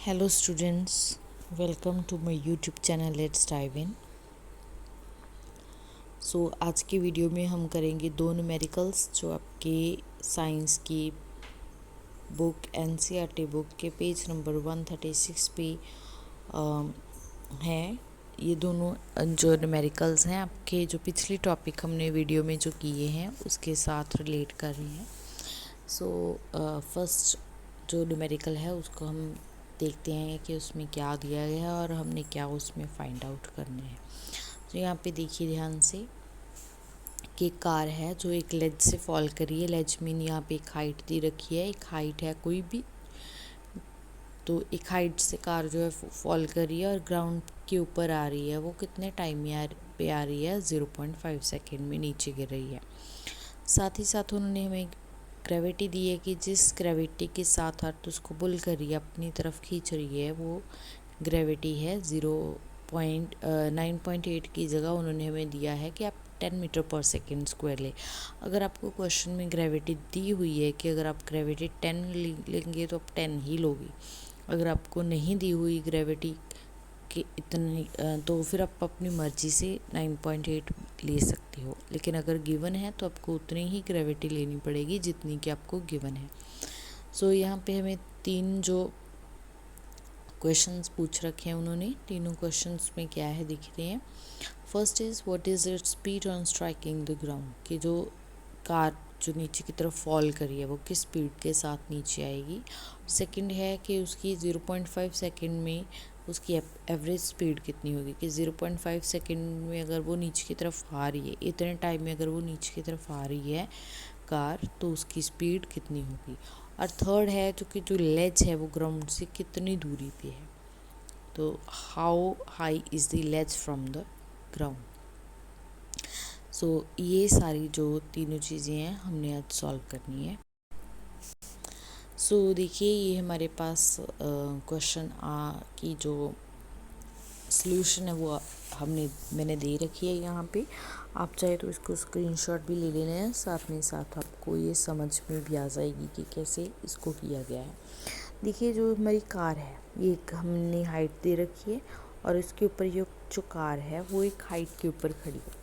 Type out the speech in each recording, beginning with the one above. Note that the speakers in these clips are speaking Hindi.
Hello students, welcome to my YouTube channel Let's Dive In। आज की वीडियो में हम करेंगे दो न्यूमेरिकल्स जो आपके साइंस की बुक NCERT बुक के पेज नंबर 136 पे हैं। ये दोनों जो न्यूमेरिकल्स हैं आपके जो पिछली टॉपिक हमने वीडियो में जो किए हैं उसके साथ रिलेट कर रहे हैं। फर्स्ट जो न्यूमेरिकल है उसको हम देखते हैं कि उसमें क्या दिया गया है और हमने क्या उसमें फाइंड आउट करना है। तो यहाँ पे देखिए ध्यान से कि कार है जो एक लेज से फॉल करी है। लेज मीन यहाँ पे एक हाइट दी रखी है, एक हाइट है कोई भी, तो एक हाइट से कार जो है फॉल कर रही है और ग्राउंड के ऊपर आ रही है। वो कितने टाइम पे आ रही है? 0.5 सेकेंड में नीचे गिर रही है। साथ ही साथ उन्होंने हमें ग्रेविटी दी है कि जिस ग्रेविटी के साथ अर्थ उसको पुल कर रही है, अपनी तरफ खींच रही है, वो ग्रेविटी है 9.8 की जगह उन्होंने हमें दिया है कि आप 10 मीटर पर सेकेंड स्क्वायर ले। अगर आपको क्वेश्चन में ग्रेविटी दी हुई है कि अगर आप ग्रेविटी 10 लेंगे तो आप 10 ही लोगे। अगर आपको नहीं दी हुई ग्रेविटी कि इतनी तो फिर आप अपनी मर्जी से 9.8 ले सकते हो, लेकिन अगर गिवन है तो आपको उतनी ही ग्रेविटी लेनी पड़ेगी जितनी कि आपको गिवन है। यहाँ पे हमें तीन जो क्वेश्चंस पूछ रखे हैं उन्होंने, तीनों क्वेश्चंस में क्या है दिख रहे हैं। First is what is its speed on striking the ground, कि जो कार जो नीचे की तरफ फॉल करी है वो किस स्पीड के साथ नीचे आएगी। सेकंड है कि उसकी 0.5 सेकंड में उसकी एवरेज स्पीड कितनी होगी, कि 0.5 सेकंड में अगर वो नीचे की तरफ आ रही है, इतने टाइम में अगर वो नीचे की तरफ आ रही है कार, तो उसकी स्पीड कितनी होगी। और थर्ड है जो लेज है वो ग्राउंड से कितनी दूरी पे है, तो how high is the ledge from the ground. ये सारी जो तीनों चीज़ें हैं हमने आज सॉल्व करनी है। देखिए ये हमारे पास क्वेश्चन की जो सॉल्यूशन है वो मैंने दे रखी है यहाँ पे। आप चाहे तो इसको स्क्रीनशॉट भी ले लेना है, साथ में साथ आपको ये समझ में भी आ जाएगी कि कैसे इसको किया गया है। देखिए जो हमारी कार है ये एक हमने हाइट दे रखी है और इसके ऊपर ये जो कार है वो एक हाइट के ऊपर खड़ी है।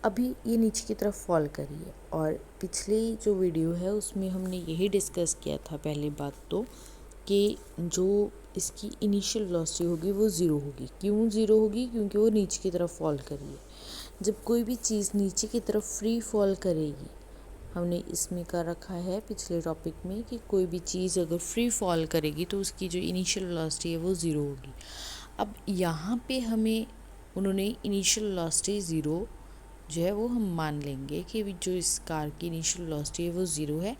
अभी ये नीचे की तरफ फॉल करी है और पिछली जो वीडियो है उसमें हमने यही डिस्कस किया था पहली बात तो, कि जो इसकी इनिशियल वेलोसिटी होगी वो ज़ीरो होगी। क्यों ज़ीरो होगी? क्योंकि वो नीचे की तरफ फॉल करी है। जब कोई भी चीज़ नीचे की तरफ फ्री फॉल करेगी, हमने इसमें कर रखा है पिछले टॉपिक में कि कोई भी चीज़ अगर फ्री फॉल करेगी तो उसकी जो इनिशियल वेलोसिटी है वो ज़ीरो होगी। अब यहाँ पे हमें उन्होंने इनिशियल वेलोसिटी ज़ीरो जो है वो हम मान लेंगे कि जो इस कार की इनिशियल वेलोसिटी है वो ज़ीरो है।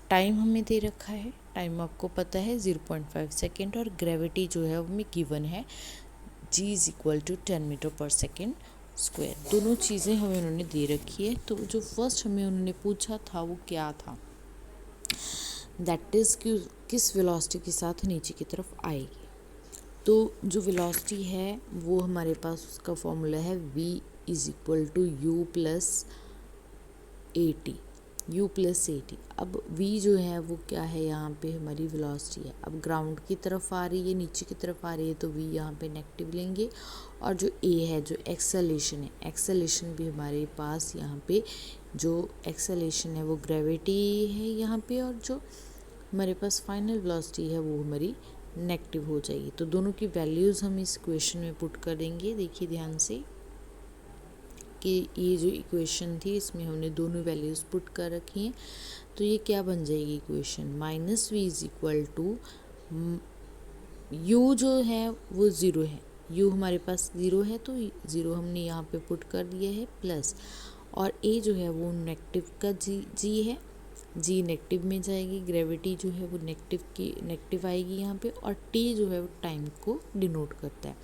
टाइम हमें दे रखा है, टाइम आपको पता है 0.5 सेकेंड, और ग्रेविटी जो है वो हमें गिवन है g is equal to 10 metre per second square. दोनों चीज़ें हमें उन्होंने दे रखी है। तो जो फर्स्ट हमें उन्होंने पूछा था वो क्या था, दैट इज़ कि किस वेलोसिटी के साथ नीचे की तरफ आएगी। तो जो वेलोसिटी है वो हमारे पास उसका फॉर्मूला है v is equal to u plus a t. अब v जो है वो क्या है, यहाँ पे हमारी वेलोसिटी है। अब ग्राउंड की तरफ आ रही है, नीचे की तरफ आ रही है, तो v यहाँ पे नेगेटिव लेंगे। और जो a है जो एक्सेलेरेशन है, एक्सेलेरेशन भी हमारे पास यहाँ पे जो एक्सेलेरेशन है वो ग्रेविटी है यहाँ पे, और जो हमारे पास फाइनल वेलोसिटी है वो हमारी नेगेटिव हो जाएगी। तो दोनों की वैल्यूज़ हम इस इक्वेशन में पुट कर देंगे। देखिए ध्यान से कि ये जो इक्वेशन थी इसमें हमने दोनों वैल्यूज़ पुट कर रखी हैं। तो ये क्या बन जाएगी equation, minus v is equal to u जो है वो ज़ीरो है, यू हमारे पास ज़ीरो है तो ज़ीरो हमने यहाँ पे पुट कर दिया है, प्लस और ए जो है वो नेगेटिव का जी है, जी नेगेटिव में जाएगी, ग्रेविटी जो है वो नेगेटिव आएगी यहाँ पे, और टी जो है वो टाइम को डिनोट करता है।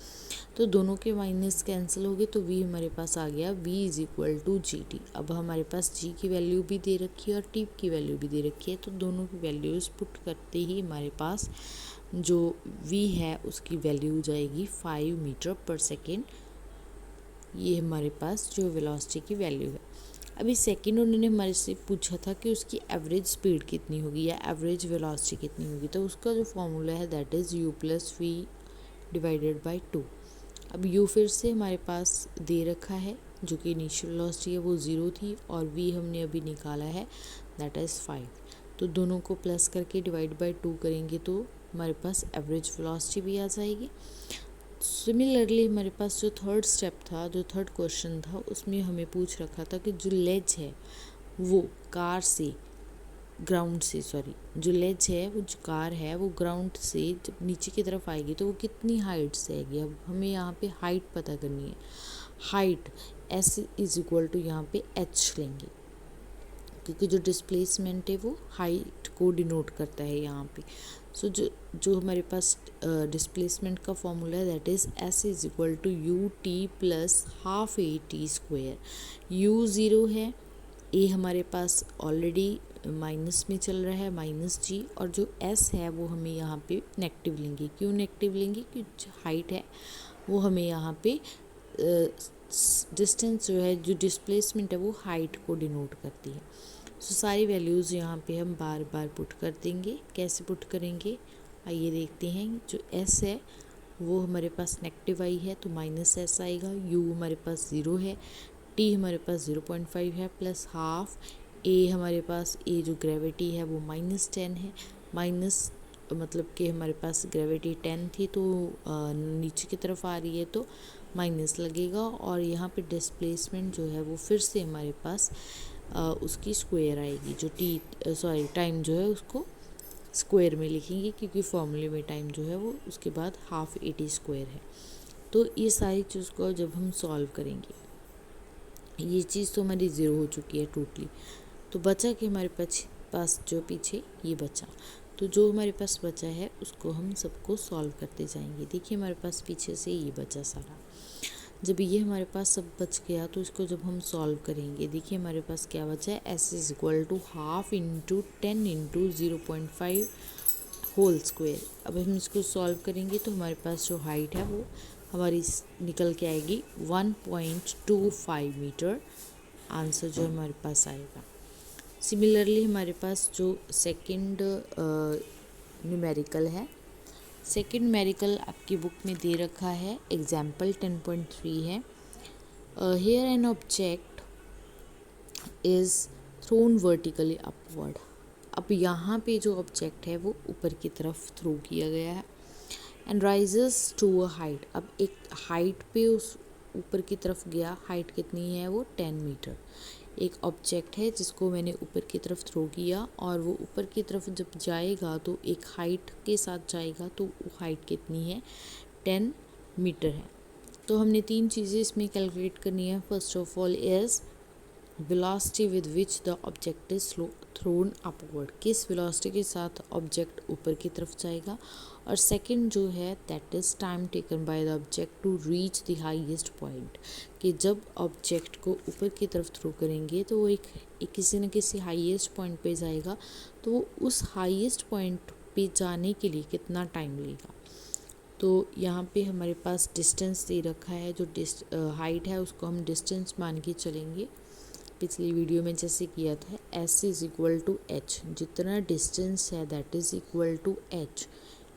तो दोनों के माइनस कैंसिल हो गए, तो v हमारे पास आ गया v is equal to g t. अब हमारे पास g की वैल्यू भी दे रखी है और t की वैल्यू भी दे रखी है, तो दोनों की वैल्यूज़ पुट करते ही हमारे पास जो v है उसकी वैल्यू हो जाएगी 5 मीटर पर सेकेंड। ये हमारे पास जो वेलोसिटी की वैल्यू है। अभी सेकंड उन्होंने हमारे से पूछा था कि उसकी एवरेज स्पीड कितनी होगी या एवरेज वेलोसिटी कितनी होगी, तो उसका जो फॉर्मूला है that is u + v divided by 2। अब u फिर से हमारे पास दे रखा है, जो कि इनिशियल वेलोसिटी है वो 0 थी, और v हमने अभी निकाला है दैट इज़ 5। तो दोनों को प्लस करके डिवाइड बाय 2 करेंगे तो हमारे पास एवरेज वेलोसिटी भी आ जाएगी। सिमिलरली हमारे पास जो थर्ड स्टेप था, जो थर्ड क्वेश्चन था, उसमें हमें पूछ रखा था कि जो लेज है वो कार से ग्राउंड से जो लेज है वो जो कार है वो ग्राउंड से जब नीचे की तरफ आएगी तो वो कितनी हाइट से आएगी। अब हमें यहाँ पे हाइट पता करनी है। हाइट s = यहाँ पे h लेंगे, क्योंकि जो डिस्प्लेसमेंट है वो हाइट को डिनोट करता है यहाँ पे। सो जो हमारे पास डिस्प्लेसमेंट का फॉर्मूला है that is s = ut + ½ at²। u 0 है, a हमारे पास ऑलरेडी माइनस में चल रहा है -g, और जो s है वो हमें यहाँ पे नेगेटिव लेंगे। क्यों नेगेटिव लेंगे? क्योंकि हाइट है वो हमें यहाँ पे डिस्टेंस जो है, जो डिस्प्लेसमेंट है वो हाइट को डिनोट करती है। सो सारी वैल्यूज़ यहाँ पे हम बार बार पुट कर देंगे। कैसे पुट करेंगे आइए देखते हैं। जो s है वो हमारे पास नेगेटिव आई है तो -s आएगा। u हमारे पास 0 है, t हमारे पास 0.5 है, +½ a हमारे पास a जो ग्रेविटी है वो -10 है। माइनस मतलब कि हमारे पास ग्रेविटी 10 थी तो नीचे की तरफ आ रही है तो माइनस लगेगा, और यहाँ पे डिस्प्लेसमेंट जो है वो फिर से हमारे पास उसकी स्क्वायर आएगी। जो टाइम जो है उसको स्क्वायर में लिखेंगे, क्योंकि फॉर्मूले में टाइम जो है वो उसके बाद ½ at² है। तो ये सारी चीज़ को जब हम सॉल्व करेंगे, ये चीज़ तो हमारी 0 हो चुकी है टोटली, तो बचा कि हमारे पास जो पीछे ये बचा, तो जो हमारे पास बचा है उसको हम सबको सॉल्व करते जाएंगे। देखिए हमारे पास पीछे से ये बचा सारा। जब ये हमारे पास सब बच गया तो इसको जब हम सॉल्व करेंगे, देखिए हमारे पास क्या बचा है। s = ½ × 10 × 0.5 whole square. अब हम इसको सॉल्व करेंगे तो हमारे पास जो हाइट है वो हमारी निकल के आएगी 1.25 मीटर। आंसर जो हमारे पास आएगा। सिमिलरली हमारे पास जो सेकंड न्यूमेरिकल है, सेकंड न्यूमेरिकल आपकी बुक में दे रखा है, एग्जाम्पल 10.3 है। Here an object is thrown vertically upward. अब यहाँ पे जो ऑब्जेक्ट है वो ऊपर की तरफ थ्रो किया गया है, and rises to a height. अब एक हाइट पे उस ऊपर की तरफ गया, हाइट कितनी है वो 10 मीटर। एक ऑब्जेक्ट है जिसको मैंने ऊपर की तरफ थ्रो किया, और वो ऊपर की तरफ जब जाएगा तो एक हाइट के साथ जाएगा, तो वो हाइट कितनी है 10 मीटर है। तो हमने 3 चीज़ें इसमें कैलकुलेट करनी है। First of all is velocity with which the object is throne upward, किस वेलोसिटी के साथ ऑब्जेक्ट ऊपर की तरफ जाएगा, और सेकंड जो है that is time taken by the object to reach the highest point, कि जब ऑब्जेक्ट को ऊपर की तरफ थ्रो करेंगे तो वो एक किसी न किसी हाईएस्ट पॉइंट पे जाएगा, तो वो उस हाईएस्ट पॉइंट पे जाने के लिए कितना टाइम लेगा। तो यहाँ पे हमारे पास डिस्टेंस दे रखा है, जो हाइट है उसको हम डिस्टेंस मान के चलेंगे। पिछली वीडियो में जैसे किया था, s = h, जितना डिस्टेंस है that is equal to h।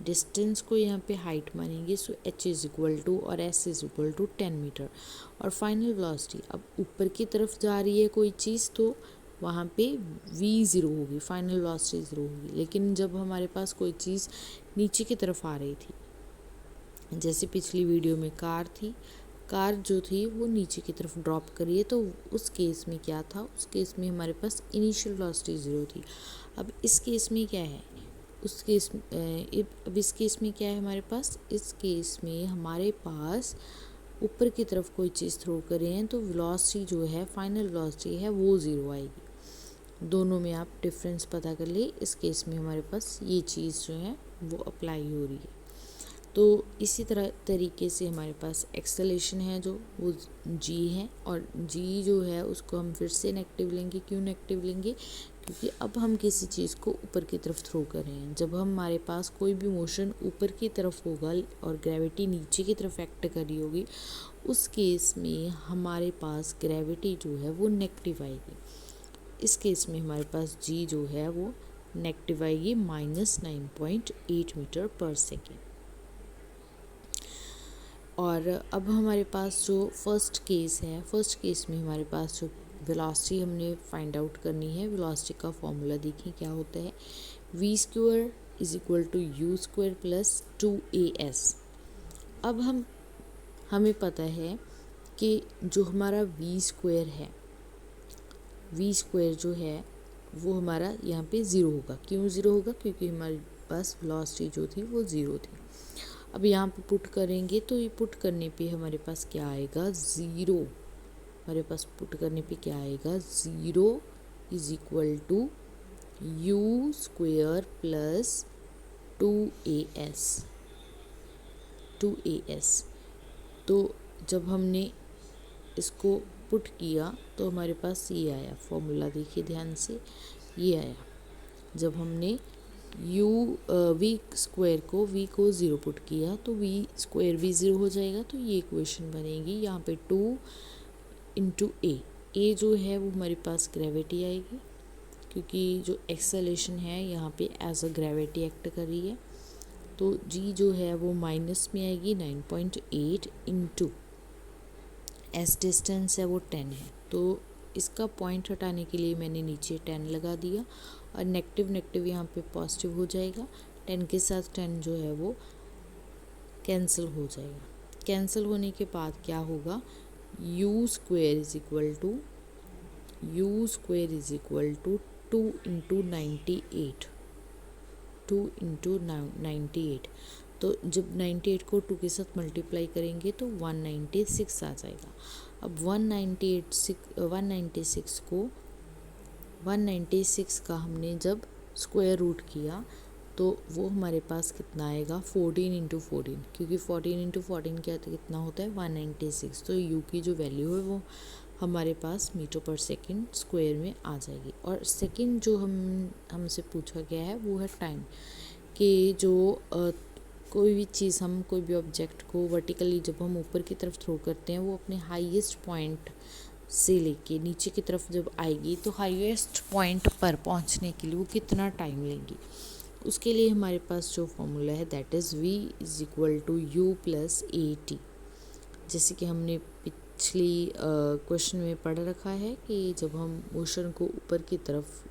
Distance को यहाँ पे हाइट मानेंगे, सो h = और s = 10 मीटर। और फाइनल वेलोसिटी, अब ऊपर की तरफ जा रही है कोई चीज़ तो वहाँ पे v 0 होगी, फाइनल वेलोसिटी 0 होगी। लेकिन जब हमारे पास कोई चीज़ नीचे की तरफ आ रही थी, जैसे पिछली वीडियो में कार जो थी वो नीचे की तरफ ड्रॉप करिए, तो उस केस में क्या था, उस केस में हमारे पास इनिशियल वेलोसिटी 0 थी। अब इस केस में क्या है, अब इस केस में क्या है हमारे पास, इस केस में हमारे पास ऊपर की तरफ कोई चीज़ थ्रो कर रहे हैं तो वेलोसिटी जो है, फाइनल वेलोसिटी है वो 0 आएगी। दोनों में आप डिफरेंस पता कर लिए। इस केस में हमारे पास ये चीज़ जो है वो अप्लाई हो रही है। तो इसी तरीके से हमारे पास एक्सेलेरेशन है जो वो g है, और g जो है उसको हम फिर से नेगेटिव लेंगे। क्यों नेगेटिव लेंगे? क्योंकि अब हम किसी चीज़ को ऊपर की तरफ थ्रो कर रहे हैं। जब हमारे पास कोई भी मोशन ऊपर की तरफ होगा और ग्रेविटी नीचे की तरफ एक्ट कर रही होगी, उस केस में हमारे पास ग्रेविटी जो है वो नेगेटिव आएगी। इस केस में हमारे पास जी जो है वो नेगेटिव आएगी -9.8 मीटर पर सेकेंड। और अब हमारे पास जो फर्स्ट केस है, फर्स्ट केस में हमारे पास जो वेलोसिटी हमने फाइंड आउट करनी है, वेलोसिटी का फॉर्मूला देखिए क्या होता है, v² = u² + 2as। अब हमें पता है कि जो हमारा v² है, v² जो है वो हमारा यहाँ पे ज़ीरो होगा। क्यों ज़ीरो होगा? क्योंकि हमारे पास वेलोसिटी जो थी वो ज़ीरो थी। अब यहाँ पे पुट करेंगे तो ये पुट करने पे हमारे पास क्या आएगा, ज़ीरो। हमारे पास पुट करने पे क्या आएगा, 0 = u² + 2as। तो जब हमने इसको पुट किया तो हमारे पास ये आया फॉर्मूला, देखिए ध्यान से, ये आया। जब हमने v² को 0 पुट किया तो v² भी 0 हो जाएगा। तो ये इक्वेशन बनेगी यहाँ पे 2 × a जो है वो हमारे पास ग्रेविटी आएगी, क्योंकि जो एक्सेलेरेशन है यहाँ पे एज अ ग्रेविटी एक्ट कर रही है। तो g जो है वो माइनस में आएगी 9.8 × एस डिस्टेंस है वो 10 है। तो इसका पॉइंट हटाने के लिए मैंने नीचे 10 लगा दिया और नेगेटिव यहाँ पे पॉजिटिव हो जाएगा। 10 के साथ 10 जो है वो कैंसिल हो जाएगा। कैंसिल होने के बाद क्या होगा, u² = 2 × 98। तो जब 98 को 2 के साथ मल्टीप्लाई करेंगे तो 196 आ जाएगा। अब 196 का हमने जब स्क्वायर रूट किया तो वो हमारे पास कितना आएगा, 14 × 14, क्योंकि 14 × 14 क्या कितना होता है, 196। तो u की जो वैल्यू है वो हमारे पास मीटर पर सेकंड स्क्वायर में आ जाएगी। और सेकंड जो हमसे पूछा गया है वो है टाइम, कि जो कोई भी चीज़, हम कोई भी ऑब्जेक्ट को वर्टिकली जब हम ऊपर की तरफ थ्रो करते हैं वो अपने हाईएस्ट पॉइंट से लेके नीचे की तरफ जब आएगी तो हाईएस्ट पॉइंट पर पहुंचने के लिए वो कितना टाइम लेंगी। उसके लिए हमारे पास जो फॉर्मूला है that is v = u + at। जैसे कि हमने पिछली क्वेश्चन में पढ़ रखा है कि जब हम मोशन को ऊपर की तरफ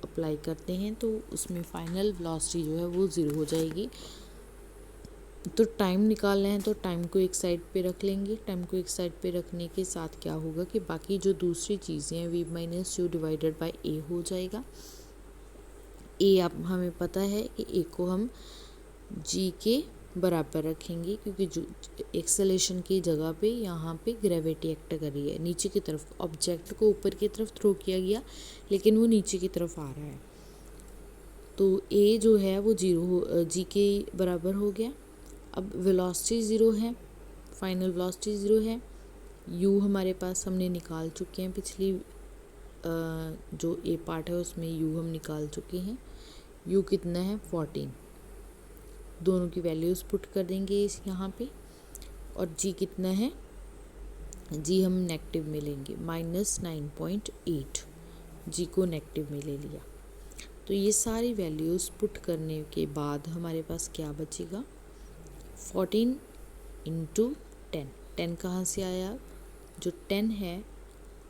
अप्लाई करते हैं तो उसमें फाइनल वेलोसिटी जो है वो 0 हो जाएगी। तो टाइम निकालना है तो टाइम को एक साइड पे रख लेंगे। टाइम को एक साइड पे रखने के साथ क्या होगा कि बाकी जो दूसरी चीज़ें हैं v - u / a हो जाएगा। a अब हमें पता है कि a को हम g के बराबर रखेंगे, क्योंकि जो एक्सेलेरेशन की जगह पे यहाँ पे ग्रेविटी एक्ट कर रही है। नीचे की तरफ ऑब्जेक्ट को ऊपर की तरफ थ्रो किया गया लेकिन वो नीचे की तरफ आ रहा है, तो a जो है वो g के बराबर हो गया। अब वेलोसिटी 0 है, फाइनल वेलोसिटी 0 है। u हमारे पास हमने निकाल चुके हैं, पिछली जो a पार्ट है उसमें u हम निकाल चुके हैं। u कितना है, 14। दोनों की वैल्यूज़ पुट कर देंगे इस यहाँ पे। और g कितना है, g हम नेगेटिव में लेंगे, -9.8। g को नेगेटिव में ले लिया। तो ये सारी वैल्यूज़ पुट करने के बाद हमारे पास क्या बचेगा, 14 × 10। 10 कहाँ से आया, जो 10 है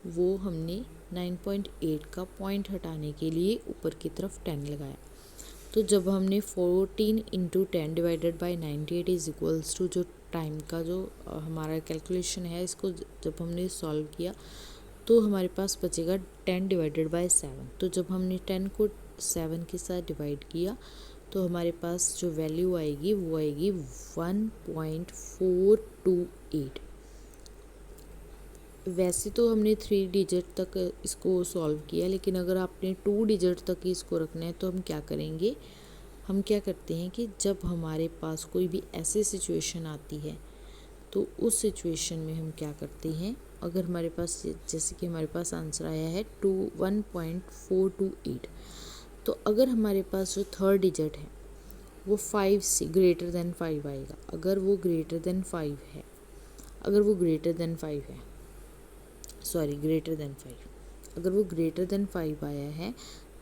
वो हमने 9.8 का पॉइंट हटाने के लिए ऊपर की तरफ 10 लगाया। तो जब हमने 14 × 10 / 98 जो टाइम का जो हमारा कैलकुलेशन है, इसको जब हमने सॉल्व किया तो हमारे पास बचेगा 10 / 7। तो जब हमने 10 को 7 के साथ डिवाइड किया तो हमारे पास जो वैल्यू आएगी वो आएगी 1.428। वैसे तो हमने 3 डिजिट तक इसको सॉल्व किया, लेकिन अगर आपने 2 डिजिट तक ही इसको रखना है तो हम क्या करेंगे, हम क्या करते हैं कि जब हमारे पास कोई भी ऐसी सिचुएशन आती है तो उस सिचुएशन में हम क्या करते हैं अगर हमारे पास जैसे कि हमारे पास आंसर आया है 1.428, तो अगर हमारे पास जो थर्ड डिजिट है वो 5 से ग्रेटर देन 5 आएगा। अगर वो ग्रेटर देन 5 है, अगर वो ग्रेटर देन 5 है, सॉरी ग्रेटर देन 5, अगर वो ग्रेटर देन 5 आया है,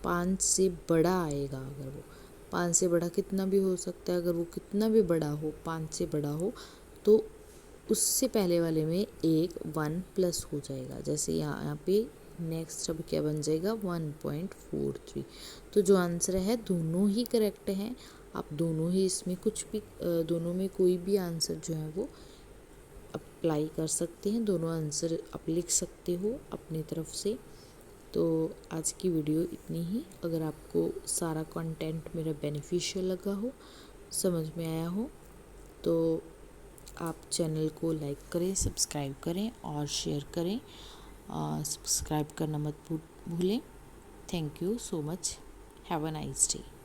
5 से बड़ा आएगा, अगर वो 5 से बड़ा कितना भी हो सकता है, अगर वो कितना भी बड़ा हो, 5 से बड़ा हो, तो उससे पहले वाले में एक 1 प्लस हो जाएगा। जैसे यहाँ पे नेक्स्ट अब क्या बन जाएगा 1.43। तो जो आंसर है दोनों ही करेक्ट हैं। आप दोनों ही इसमें कुछ भी दोनों में कोई भी आंसर जो है वो अप्लाई कर सकते हैं, दोनों आंसर आप लिख सकते हो अपनी तरफ से। तो आज की वीडियो इतनी ही। अगर आपको सारा कंटेंट मेरा बेनिफिशियल लगा हो, समझ में आया हो, तो आप चैनल को लाइक करें, सब्सक्राइब करें और शेयर करें। सब्सक्राइब करना मत भूलें। Thank you so much. Have a nice day.